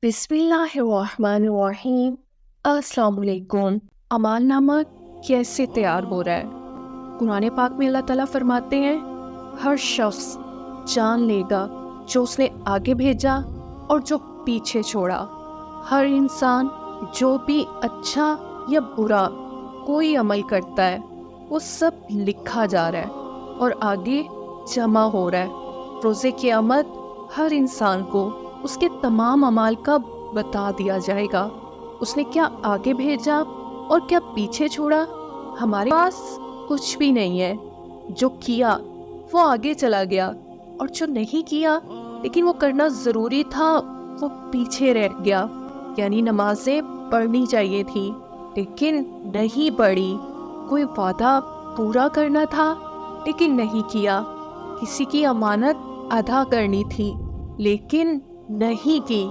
بسم اللہ الرحمن الرحیم۔ السلام علیکم۔ اعمال نامہ کیسے تیار ہو رہا ہے؟ قرآن پاک میں اللہ تعالیٰ فرماتے ہیں ہر شخص جان لے گا جو اس نے آگے بھیجا اور جو پیچھے چھوڑا۔ ہر انسان جو بھی اچھا یا برا کوئی عمل کرتا ہے وہ سب لکھا جا رہا ہے اور آگے جمع ہو رہا ہے۔ روز قیامت ہر انسان کو اس کے تمام اعمال کا بتا دیا جائے گا۔ اس نے کیا آگے بھیجا اور کیا پیچھے چھوڑا۔ ہمارے پاس کچھ بھی نہیں ہے۔ جو کیا وہ آگے چلا گیا اور جو نہیں کیا لیکن وہ کرنا ضروری تھا وہ پیچھے رہ گیا۔ یعنی نمازیں پڑھنی چاہیے تھی لیکن نہیں پڑھی۔ کوئی وعدہ پورا کرنا تھا لیکن نہیں کیا۔ کسی کی امانت ادا کرنی تھی لیکن نہیں کی۔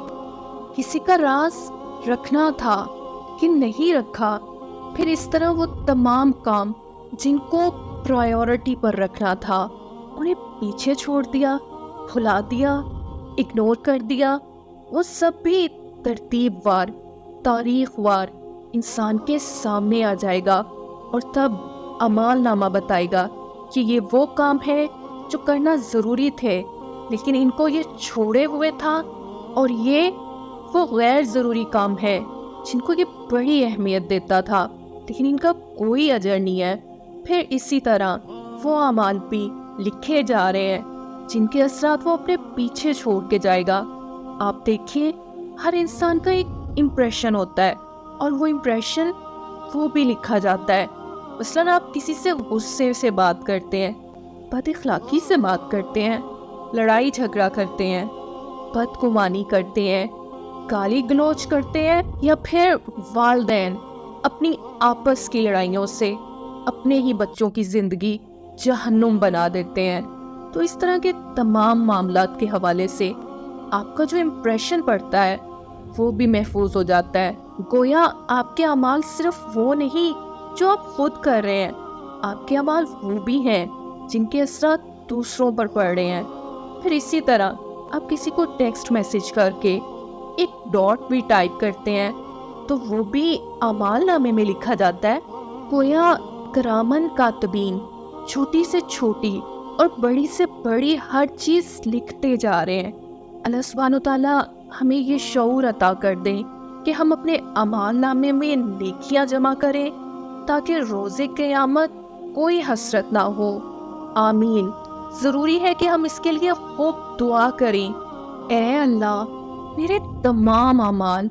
کسی کا راز رکھنا تھا لیکن نہیں رکھا۔ پھر اس طرح وہ تمام کام جن کو پرائیورٹی پر رکھنا تھا انہیں پیچھے چھوڑ دیا، بھلا دیا، اگنور کر دیا۔ وہ سب بھی ترتیب وار، تاریخ وار انسان کے سامنے آ جائے گا اور تب اعمال نامہ بتائے گا کہ یہ وہ کام ہے جو کرنا ضروری تھے لیکن ان کو یہ چھوڑے ہوئے تھا، اور یہ وہ غیر ضروری کام ہے جن کو یہ بڑی اہمیت دیتا تھا لیکن ان کا کوئی اجر نہیں ہے۔ پھر اسی طرح وہ اعمال بھی لکھے جا رہے ہیں جن کے اثرات وہ اپنے پیچھے چھوڑ کے جائے گا۔ آپ دیکھیے ہر انسان کا ایک امپریشن ہوتا ہے اور وہ امپریشن وہ بھی لکھا جاتا ہے۔ مثلاً آپ کسی سے غصے سے بات کرتے ہیں، بد اخلاقی سے بات کرتے ہیں، لڑائی جھگڑا کرتے ہیں، بدگمانی کرتے ہیں، گالی گلوچ کرتے ہیں، یا پھر والدین اپنی آپس کی لڑائیوں سے اپنے ہی بچوں کی زندگی جہنم بنا دیتے ہیں۔ تو اس طرح کے تمام معاملات کے حوالے سے آپ کا جو امپریشن پڑتا ہے وہ بھی محفوظ ہو جاتا ہے۔ گویا آپ کے اعمال صرف وہ نہیں جو آپ خود کر رہے ہیں، آپ کے اعمال وہ بھی ہیں جن کے اثرات دوسروں پر پڑ رہے ہیں۔ پھر اسی طرح آپ کسی کو ٹیکسٹ میسج کر کے ایک ڈاٹ بھی ٹائپ کرتے ہیں تو وہ بھی اعمال نامے میں لکھا جاتا ہے۔ گویا کرامن کاتبین چھوٹی سے چھوٹی اور بڑی سے بڑی ہر چیز لکھتے جا رہے ہیں۔ اللہ سبحانہ وتعالیٰ ہمیں یہ شعور عطا کر دیں کہ ہم اپنے اعمال نامے میں نیکیاں جمع کریں تاکہ روز قیامت کوئی حسرت نہ ہو۔ آمین۔ ضروری ہے کہ ہم اس کے لیے خوب دعا کریں، اے اللہ میرے تمام اعمال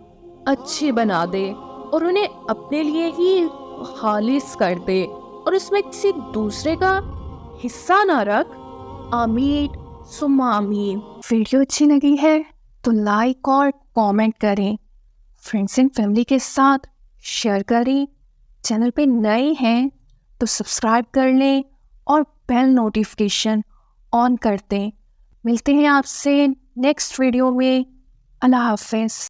اچھے بنا دے اور انہیں اپنے لیے ہی خالص کر دے اور اس میں کسی دوسرے کا حصہ نہ رکھ۔ آمین ثم آمین۔ ویڈیو اچھی لگی ہے تو لائک اور کامنٹ کریں، فرینڈس اینڈ فیملی کے ساتھ شیئر کریں۔ چینل پہ نئے ہیں تو سبسکرائب کر لیں اور بیل نوٹیفیکیشن آن کر دیں۔ ملتے ہیں آپ سے نیکسٹ ویڈیو میں۔ اللہ حافظ۔